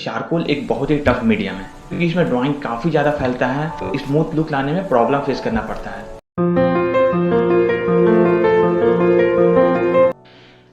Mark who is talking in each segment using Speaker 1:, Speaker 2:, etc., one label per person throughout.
Speaker 1: Charcoal एक बहुत ही tough medium है क्योंकि इसमें ड्राइंग काफ़ी ज़्यादा फैलता है, तो स्मूथ लुक लाने में प्रॉब्लम फेस करना पड़ता है।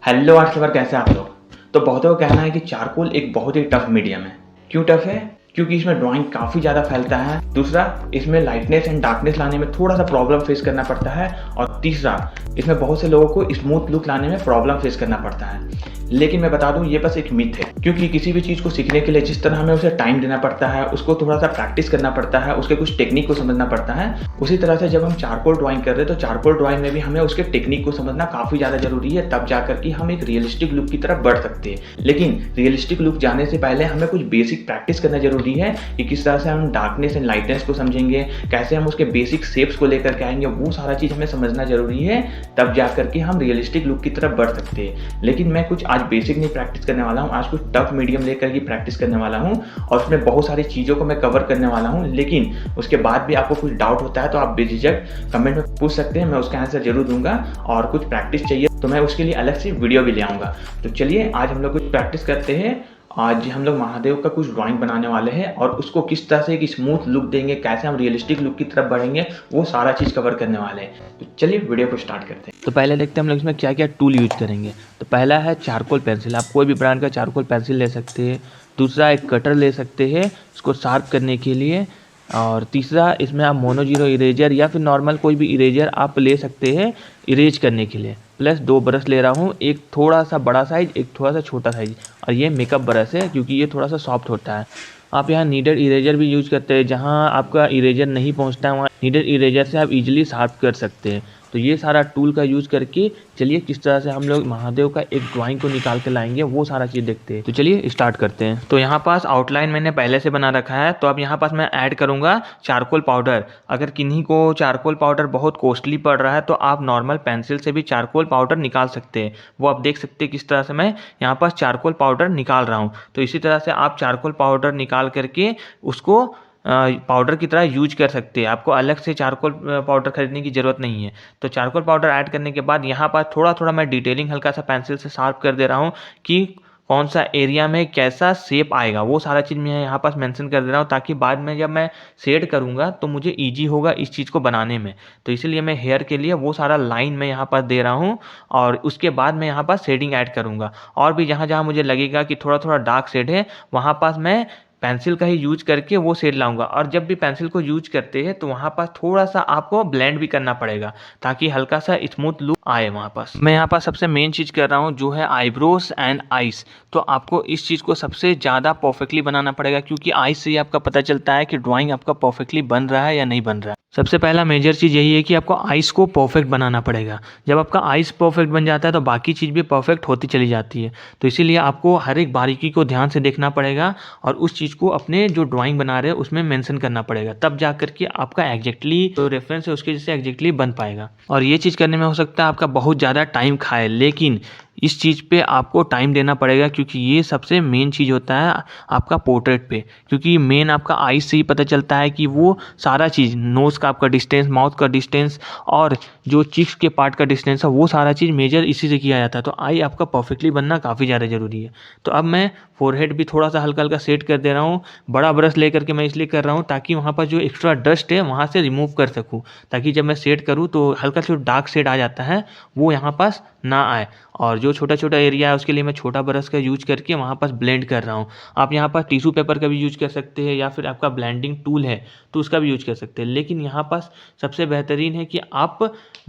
Speaker 1: हेलो आर्ट्स कैसे हैं आप लोग। तो बहुतों का कहना है कि चारकोल एक बहुत ही टफ मीडियम है। क्यों टफ है? क्योंकि इसमें ड्राइंग काफ़ी ज़्यादा फैलता है। दूसरा, इसमें लाइटनेस एंड डार्कनेस लाने में थोड़ा सा प्रॉब्लम फेस करना पड़ता है। और तीसरा, इसमें बहुत से लोगों को स्मूथ लुक लाने में प्रॉब्लम फेस करना पड़ता है। लेकिन मैं बता दूं, ये बस एक मिथ है, क्योंकि किसी भी चीज़ को सीखने के लिए जिस तरह हमें उसे टाइम देना पड़ता है, उसको थोड़ा सा प्रैक्टिस करना पड़ता है, उसके कुछ टेक्निक को समझना पड़ता है, उसी तरह से जब हम चारकोल ड्राइंग कर रहे हैं तो चारकोल ड्राइंग में भी हमें उसके टेक्निक को समझना काफ़ी ज़्यादा जरूरी है, तब जाकर कि हम एक रियलिस्टिक लुक की तरफ बढ़ सकते हैं। लेकिन रियलिस्टिक लुक जाने से पहले हमें कुछ बेसिक प्रैक्टिस करना जरूरी है कि किस तरह से हम डार्कनेस एंड लाइटनेस को समझेंगे, कैसे हम उसके बेसिक शेप्स को लेकर के आएंगे, वो सारा चीज़ हमें समझना जरूरी है, तब जाकर के हम रियलिस्टिक लुक की तरफ बढ़ सकते हैं। लेकिन मैं कुछ आज बेसिक नहीं प्रैक्टिस करने वाला हूं, आज कुछ टफ मीडियम लेकर के प्रैक्टिस करने वाला हूं और उसमें बहुत सारी चीज़ों को मैं कवर करने वाला हूं। लेकिन उसके बाद भी आपको कुछ डाउट होता है तो आप बेझिझक कमेंट में पूछ सकते हैं, मैं उसका आंसर जरूर दूंगा। और कुछ प्रैक्टिस चाहिए तो मैं उसके लिए अलग से वीडियो भी ले आऊँगा। तो चलिए आज हम लोग कुछ प्रैक्टिस करते हैं। आज हम लोग महादेव का कुछ ड्राइंग बनाने वाले हैं और उसको किस तरह से एक स्मूथ लुक देंगे, कैसे हम रियलिस्टिक लुक की तरफ बढ़ेंगे, वो सारा चीज़ कवर करने वाले हैं। तो चलिए वीडियो को स्टार्ट करते हैं।
Speaker 2: तो पहले देखते हैं हम लोग इसमें क्या क्या टूल यूज करेंगे। तो पहला है चारकोल पेंसिल। आप कोई भी ब्रांड का चारकोल पेंसिल ले सकते हैं। दूसरा एक कटर ले सकते हैं इसको शार्प करने के लिए। और तीसरा, इसमें आप मोनो जीरो इरेजर या फिर नॉर्मल कोई भी इरेजर आप ले सकते हैं इरेज करने के लिए। प्लस 2 ब्रश ले रहा हूँ, एक थोड़ा सा बड़ा साइज, एक थोड़ा सा छोटा साइज। और ये मेकअप ब्रश है क्योंकि ये थोड़ा सा सॉफ्ट होता है। आप यहाँ नीडेड इरेजर भी यूज करते हैं, जहाँ आपका इरेजर नहीं पहुँचता है वहाँ नीडेड इरेजर से आप इजीली शार्प कर सकते हैं। तो ये सारा टूल का यूज़ करके चलिए किस तरह से हम लोग महादेव का एक ड्राइंग को निकाल के लाएंगे, वो सारा चीज़ देखते हैं। तो चलिए स्टार्ट करते हैं। तो यहाँ पास आउटलाइन मैंने पहले से बना रखा है। तो अब यहाँ पास मैं ऐड करूँगा चारकोल पाउडर। अगर किन्हीं को चारकोल पाउडर बहुत कॉस्टली पड़ रहा है तो आप नॉर्मल पेंसिल से भी चारकोल पाउडर निकाल सकते हैं। वो आप देख सकते हैं किस तरह से मैं यहाँ पास चारकोल पाउडर निकाल रहा हूँ। तो इसी तरह से आप चारकोल पाउडर निकाल करके उसको पाउडर की तरह यूज कर सकते हैं। आपको अलग से चारकोल पाउडर खरीदने की ज़रूरत नहीं है। तो चारकोल पाउडर ऐड करने के बाद यहाँ पर थोड़ा थोड़ा मैं डिटेलिंग हल्का सा पेंसिल से शार्प कर दे रहा हूँ कि कौन सा एरिया में कैसा शेप आएगा, वो सारा चीज़ मैं यहाँ पास मेंशन कर दे रहा हूँ, ताकि बाद में जब मैं शेड करूँगा तो मुझे ईजी होगा इस चीज़ को बनाने में। तो इसीलिए मैं हेयर के लिए वो सारा लाइन मैं यहाँ पास दे रहा हूँ और उसके बाद मैं यहाँ पास शेडिंग ऐड करूँगा। और भी जहाँ जहाँ मुझे लगेगा कि थोड़ा थोड़ा डार्क शेड है, वहाँ पास मैं पेंसिल का ही यूज करके वो शेड लाऊंगा। और जब भी पेंसिल को यूज करते हैं तो वहाँ पास थोड़ा सा आपको ब्लेंड भी करना पड़ेगा, ताकि हल्का सा स्मूथ लुक आए वहाँ पास। मैं यहाँ पास सबसे मेन चीज़ कर रहा हूँ जो है आईब्रोज एंड आइज। तो आपको इस चीज़ को सबसे ज़्यादा परफेक्टली बनाना पड़ेगा, क्योंकि आइज से ही आपका पता चलता है कि ड्राइंग आपका परफेक्टली बन रहा है या नहीं बन रहा है। सबसे पहला मेजर चीज़ यही है कि आपको आइस को परफेक्ट बनाना पड़ेगा। जब आपका आइस परफेक्ट बन जाता है तो बाकी चीज़ भी परफेक्ट होती चली जाती है। तो इसीलिए आपको हर एक बारीकी को ध्यान से देखना पड़ेगा और उस चीज़ को अपने जो ड्राइंग बना रहे हैं उसमें मेंशन करना पड़ेगा, तब जा करके आपका एग्जैक्टली जो रेफरेंस है उसके जैसे एग्जैक्टली बन पाएगा। और ये चीज़ करने में हो सकता है आपका बहुत ज़्यादा टाइम खाए, लेकिन इस चीज़ पे आपको टाइम देना पड़ेगा, क्योंकि ये सबसे मेन चीज़ होता है आपका पोर्ट्रेट पे। क्योंकि मेन आपका आईज से ही पता चलता है कि वो सारा चीज़, नोज़ का आपका डिस्टेंस, माउथ का डिस्टेंस और जो चिक्स के पार्ट का डिस्टेंस है, वो सारा चीज़ मेजर इसी से किया जाता है। तो आई आपका परफेक्टली बनना काफ़ी ज़्यादा ज़रूरी है। तो अब मैं फोरहेड भी थोड़ा सा हल्का हल्का सेट कर दे रहा हूँ। बड़ा ब्रश लेकर के मैं इसलिए कर रहा हूँ ताकि वहाँ पर जो एक्स्ट्रा डस्ट है वहाँ से रिमूव कर सकूँ, ताकि जब मैं सेट करूँ तो हल्का सा जो डार्क शेड आ जाता है वो यहाँ पास ना आए। और जो छोटा छोटा एरिया है उसके लिए मैं छोटा ब्रश का यूज करके वहाँ पास ब्लेंड कर रहा हूँ। आप यहाँ पर टिश्यू पेपर का भी यूज कर सकते हैं, या फिर आपका ब्लेंडिंग टूल है तो उसका भी यूज कर सकते हैं। लेकिन यहाँ पास सबसे बेहतरीन है कि आप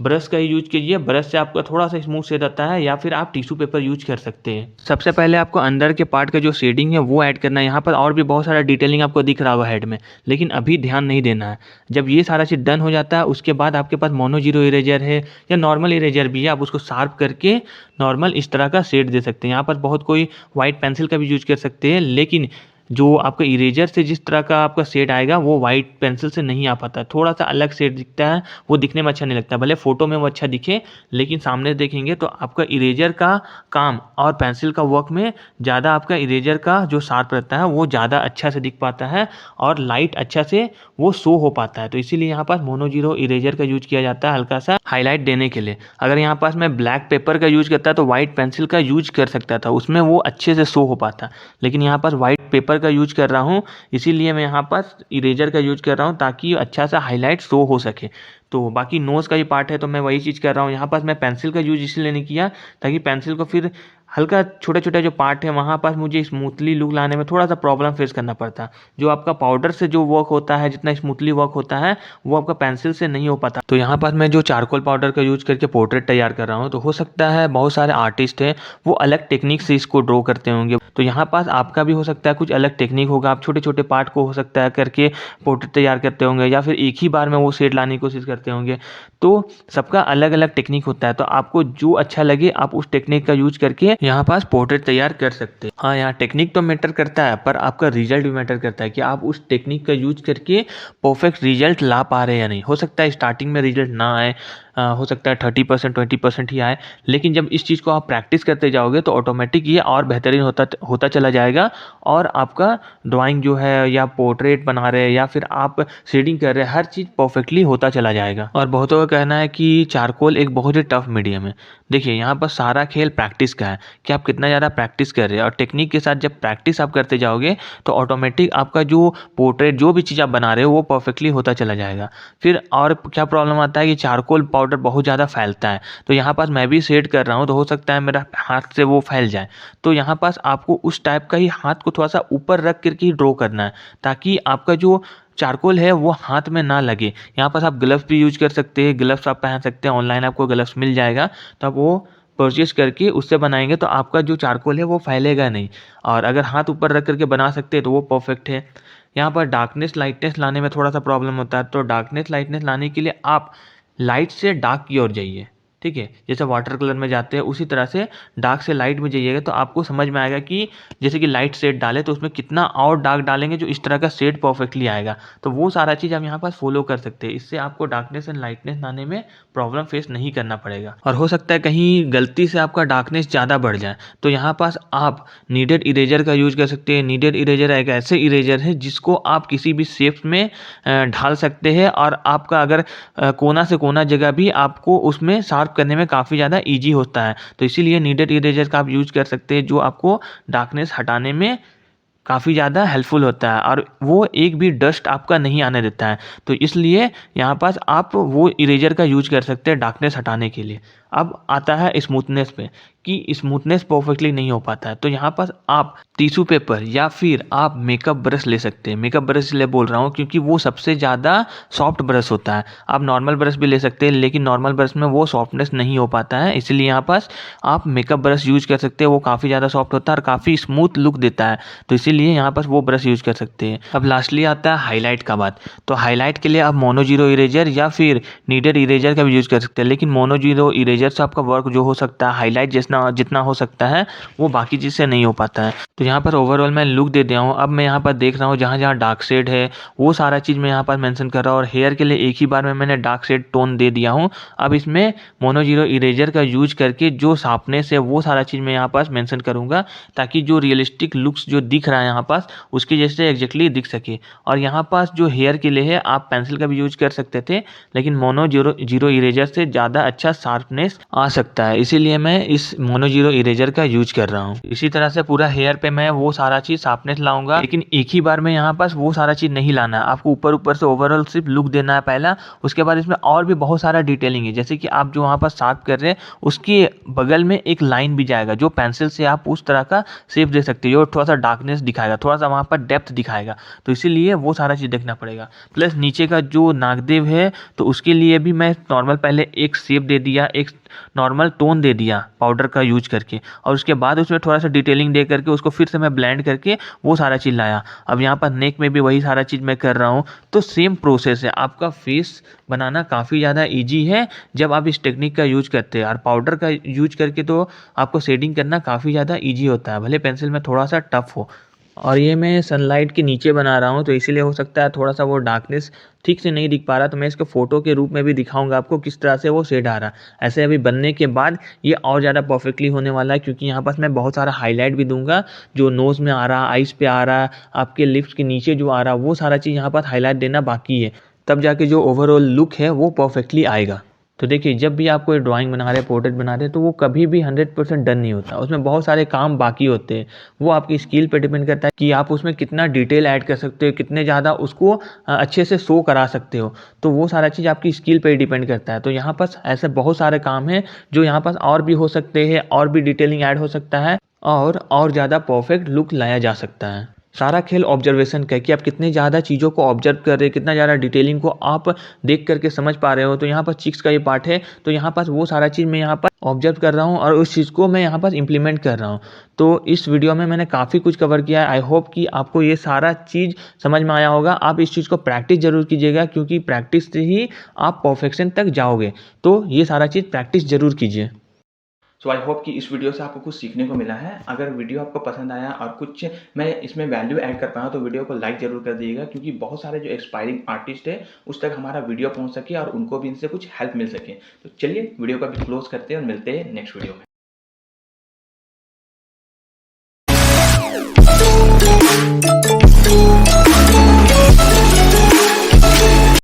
Speaker 2: ब्रश का ही यूज कीजिए। ब्रश से आपका थोड़ा सा स्मूथ शेड आता है, या फिर आप टिश्यू पेपर यूज कर सकते हैं। सबसे पहले आपको अंदर के पार्ट का जो शेडिंग है वो ऐड करना है। यहाँ पर और भी बहुत सारा डिटेलिंग आपको दिख रहा होगा हेड में, लेकिन अभी ध्यान नहीं देना है। जब ये सारा चीज़ डन हो जाता है उसके बाद आपके पास मोनो जीरो इरेजर है या नॉर्मल इरेजर भी है, आप उसको शार्प करके नॉर्मल इस तरह का शेड दे सकते हैं। यहाँ पर बहुत कोई वाइट पेंसिल का भी यूज कर सकते हैं, लेकिन जो आपका इरेजर से जिस तरह का आपका शेड आएगा वो वाइट पेंसिल से नहीं आ पाता, थोड़ा सा अलग शेड दिखता है, वो दिखने में अच्छा नहीं लगता। भले फोटो में वो अच्छा दिखे, लेकिन सामने देखेंगे तो आपका इरेजर का काम और पेंसिल का वर्क में ज़्यादा आपका इरेजर का जो शार्प रहता है वो ज़्यादा अच्छा से दिख पाता है और लाइट अच्छा से वो शो हो पाता है। तो इसीलिए यहाँ पास मोनो जीरो इरेजर का यूज किया जाता है हल्का सा हाईलाइट देने के लिए। अगर यहाँ पास मैं ब्लैक पेपर का यूज करता तो वाइट पेंसिल का यूज कर सकता था, उसमें वो अच्छे से शो हो पाता, लेकिन यहाँ पास वाइट पेपर का यूज कर रहा हूँ, इसीलिए मैं यहाँ पास इरेजर का यूज कर रहा हूँ ताकि अच्छा सा हाईलाइट शो हो सके। तो बाकी नोज़ का ही पार्ट है तो मैं वही चीज़ कर रहा हूँ। यहाँ पास मैं पेंसिल का यूज इसलिए नहीं किया ताकि पेंसिल को फिर हल्का छोटे-छोटे जो पार्ट है वहाँ पास मुझे स्मूथली लुक लाने में थोड़ा-सा प्रॉब्लम फेस करना पड़ता। जो आपका पाउडर से जो वर्क होता है, जितना स्मूथली वर्क होता है, वो आपका पेंसिल से नहीं हो पाता। तो यहाँ पर मैं जो चारकोल पाउडर का यूज़ करके पोर्ट्रेट तैयार कर रहा हूँ, तो हो सकता है बहुत सारे आर्टिस्ट हैं, वो अलग टेक्निक से इसको ड्रॉ करते होंगे। तो यहाँ पास आपका भी हो सकता है कुछ अलग टेक्निक होगा, आप छोटे-छोटे पार्ट को हो सकता है करके पोर्ट्रेट तैयार करते होंगे या फिर एक ही बार में वो शेड लाने की कोशिश करते होंगे। तो सबका अलग-अलग टेक्निक होता है, तो आपको जो अच्छा लगे आप उस टेक्निक का यूज़ करके यहाँ पास पोर्ट्रेट तैयार कर सकते हैं। हाँ, यहाँ टेक्निक तो मैटर करता है पर आपका रिजल्ट भी मैटर करता है कि आप उस टेक्निक का यूज करके परफेक्ट रिजल्ट ला पा रहे हैं या नहीं। हो सकता है स्टार्टिंग में रिजल्ट ना आए, हो सकता है 30% 20% ही आए, लेकिन जब इस चीज़ को आप प्रैक्टिस करते जाओगे तो ऑटोमेटिक ये और बेहतरीन होता चला जाएगा और आपका ड्राइंग जो है या पोर्ट्रेट बना रहे हैं या फिर आप शेडिंग कर रहे हैं, हर चीज़ परफेक्टली होता चला जाएगा। और बहुतों का कहना है कि चारकोल एक बहुत ही टफ मीडियम है। देखिए यहाँ पर सारा खेल प्रैक्टिस का है कि आप कितना ज़्यादा प्रैक्टिस कर रहे हैं और टेक्निक के साथ जब प्रैक्टिस आप करते जाओगे तो ऑटोमेटिक आपका जो पोर्ट्रेट जो भी चीज़ आप बना रहे हो वो परफेक्टली होता चला जाएगा। फिर और क्या प्रॉब्लम आता है कि चारकोल पाउडर बहुत ज़्यादा फैलता है, तो यहाँ पास मैं भी शेड कर रहा हूँ तो हो सकता है मेरा हाथ से वो फैल जाए। तो यहाँ पास आपको उस टाइप का ही हाथ को थोड़ा सा ऊपर रख करके ही ड्रॉ करना है ताकि आपका जो चारकोल है वो हाथ में ना लगे। यहाँ पास आप ग्लव्स भी यूज कर सकते हैं, ग्लव्स आप पहन सकते हैं, ऑनलाइन आपको ग्लव्स मिल जाएगा, तो आप वो परचेस करके उससे बनाएंगे तो आपका जो चारकोल है वो फैलेगा नहीं। और अगर हाथ ऊपर रख करके बना सकते हैं तो वो परफेक्ट है। यहाँ पर डार्कनेस लाइटनेस लाने में थोड़ा सा प्रॉब्लम होता है, तो डार्कनेस लाइटनेस लाने के लिए आप लाइट से डार्क की ओर जाइए, ठीक है। जैसे वाटर कलर में जाते हैं उसी तरह से डार्क से लाइट में जाइएगा तो आपको समझ में आएगा कि जैसे कि लाइट शेड डाले तो उसमें कितना और डार्क डालेंगे जो इस तरह का शेड परफेक्टली आएगा। तो वो सारा चीज़ आप यहाँ पास फॉलो कर सकते हैं, इससे आपको डार्कनेस एंड लाइटनेस लाने में प्रॉब्लम फेस नहीं करना पड़ेगा। और हो सकता है कहीं गलती से आपका डार्कनेस ज़्यादा बढ़ जाए तो यहाँ पास आप नीडेड इरेजर का यूज कर सकते हैं। नीडेड इरेजर एक ऐसे इरेजर है जिसको आप किसी भी शेप में ढाल सकते हैं और आपका अगर कोना से कोना जगह भी आपको उसमें शार्प करने में काफ़ी ज़्यादा ईजी होता है। तो इसीलिए नीडेड इरेजर का आप यूज़ कर सकते हैं जो आपको डार्कनेस हटाने में काफ़ी ज़्यादा हेल्पफुल होता है और वो एक भी डस्ट आपका नहीं आने देता है। तो इसलिए यहाँ पास आप वो इरेजर का यूज कर सकते हैं डार्कनेस हटाने के लिए। अब आता है स्मूथनेस पे कि स्मूथनेस परफेक्टली नहीं हो पाता है, तो यहाँ पास आप टिश्यू पेपर या फिर आप मेकअप ब्रश ले सकते हैं। मेकअप ब्रश इसलिए बोल रहा हूँ क्योंकि वो सबसे ज़्यादा सॉफ्ट ब्रश होता है। आप नॉर्मल ब्रश भी ले सकते हैं लेकिन नॉर्मल ब्रश में वो सॉफ्टनेस नहीं हो पाता है, इसलिए यहाँ पास आप मेकअप ब्रश यूज कर सकते हैं। वो काफ़ी ज़्यादा सॉफ्ट होता है और काफ़ी स्मूथ लुक देता है, तो इसीलिए यहाँ पास वो ब्रश यूज कर सकते हैं। अब लास्टली आता है हाईलाइट का बात। तो हाईलाइट के लिए आप मोनो जीरो इरेजर या फिर नीडेड इरेजर का भी यूज कर सकते हैं, लेकिन मोनो जीरो इरेजर से आपका वर्क जो हो सकता है हाईलाइट जितना हो सकता है वो बाकी चीज़ से नहीं हो पाता है। तो यहाँ पर ओवरऑल मैं लुक दे दिया हूँ। अब मैं यहाँ पर देख रहा हूँ जहाँ जहाँ डार्क शेड है वो सारा चीज़ मैं यहाँ पर मेंशन कर रहा हूँ और हेयर के लिए एक ही बार में मैंने डार्क शेड टोन दे दिया हूँ। अब इसमें मोनो जीरो इरेजर का यूज करके जो शार्पनेस है वो सारा चीज़ मैं यहाँ पास मेंशन करूँगा ताकि जो रियलिस्टिक लुक्स जो दिख रहा है यहाँ पास उसके जैसे एग्जैक्टली दिख सके। और यहाँ पास जो हेयर के लिए है आप पेंसिल का भी यूज कर सकते थे, लेकिन मोनो जीरो इरेजर से ज़्यादा अच्छा शार्पनेस आ सकता है, इसीलिए मैं इस मोनो जीरो इरेजर का यूज कर रहा हूँ। इसी तरह से पूरा हेयर पे मैं वो सारा चीज़ शार्पनेस लाऊंगा, लेकिन एक ही बार में यहाँ पास वो सारा चीज़ नहीं लाना है। आपको ऊपर से ओवरऑल सिर्फ लुक देना है पहला, उसके बाद इसमें और भी बहुत सारा डिटेलिंग है। जैसे कि आप जो वहाँ पर शार्प कर रहे हैं उसके बगल में एक लाइन भी जाएगा जो पेंसिल से आप उस तरह का शेप दे सकते हो, जो थोड़ा सा डार्कनेस दिखाएगा, थोड़ा सा वहाँ पर डेप्थ दिखाएगा, तो इसीलिए वो सारा चीज़ देखना पड़ेगा। प्लस नीचे का जो नागदेव है तो उसके लिए भी मैं नॉर्मल पहले एक शेप दे दिया, एक नॉर्मल टोन दे दिया पाउडर का यूज करके, और उसके बाद उसमें थोड़ा सा डिटेलिंग दे करके उसको फिर से मैं ब्लेंड करके वो सारा चीज़ लाया। अब यहाँ पर नेक में भी वही सारा चीज़ मैं कर रहा हूँ। तो सेम प्रोसेस है, आपका फेस बनाना काफ़ी ज़्यादा इजी है जब आप इस टेक्निक का यूज करते हैं। और पाउडर का यूज करके तो आपको शेडिंग करना काफ़ी ज़्यादा ईजी होता है, भले पेंसिल में थोड़ा सा टफ हो। और ये मैं सनलाइट के नीचे बना रहा हूँ तो इसीलिए हो सकता है थोड़ा सा वो डार्कनेस ठीक से नहीं दिख पा रहा, तो मैं इसको फोटो के रूप में भी दिखाऊंगा आपको किस तरह से वो शेड आ रहा है। ऐसे अभी बनने के बाद ये और ज़्यादा परफेक्टली होने वाला है क्योंकि यहाँ पास मैं बहुत सारा हाईलाइट भी दूंगा, जो नोज़ में आ रहा, आइज़ पे आ रहा, आपके लिप्स के नीचे जो आ रहा, वो सारा चीज़ यहाँ पास हाईलाइट देना बाकी है, तब जाके जो ओवरऑल लुक है वो परफेक्टली आएगा। तो देखिए जब भी आप कोई ड्राइंग बना रहे हैं, पोर्ट्रेट बना रहे हैं, तो वो कभी भी 100% डन नहीं होता, उसमें बहुत सारे काम बाकी होते हैं। वो आपकी स्किल पे डिपेंड करता है कि आप उसमें कितना डिटेल ऐड कर सकते हो, कितने ज़्यादा उसको अच्छे से शो करा सकते हो। तो वो सारा चीज़ आपकी स्किल पे ही डिपेंड करता है। तो यहाँ पर ऐसे बहुत सारे काम हैं जो यहाँ पर और भी हो सकते हैं, और भी डिटेलिंग ऐड हो सकता है, और ज़्यादा परफेक्ट लुक लाया जा सकता है। सारा खेल ऑब्जर्वेशन का है कि आप कितने ज़्यादा चीज़ों को ऑब्जर्व कर रहे हैं, कितना ज़्यादा डिटेलिंग को आप देख करके समझ पा रहे हो। तो यहाँ पर चिक्स का ये पार्ट है, तो यहाँ पर वो सारा चीज़ मैं यहाँ पर ऑब्जर्व कर रहा हूँ और उस चीज़ को मैं यहाँ पर इम्प्लीमेंट कर रहा हूँ। तो इस वीडियो में मैंने काफ़ी कुछ कवर किया है। आई होप कि आपको ये सारा चीज़ समझ में आया होगा। आप इस चीज़ को प्रैक्टिस ज़रूर कीजिएगा, क्योंकि प्रैक्टिस से ही आप परफेक्शन तक जाओगे। तो ये सारा चीज़ प्रैक्टिस ज़रूर कीजिए।
Speaker 1: सो आई होप कि इस वीडियो से आपको कुछ सीखने को मिला है। अगर वीडियो आपको पसंद आया और कुछ मैं इसमें वैल्यू ऐड कर पाया तो वीडियो को लाइक ज़रूर कर दीजिएगा, क्योंकि बहुत सारे जो एक्सपायरिंग आर्टिस्ट है उस तक हमारा वीडियो पहुंच सके और उनको भी इनसे कुछ हेल्प मिल सके। तो चलिए वीडियो को अभी क्लोज करते हैं और मिलते हैं नेक्स्ट वीडियो में।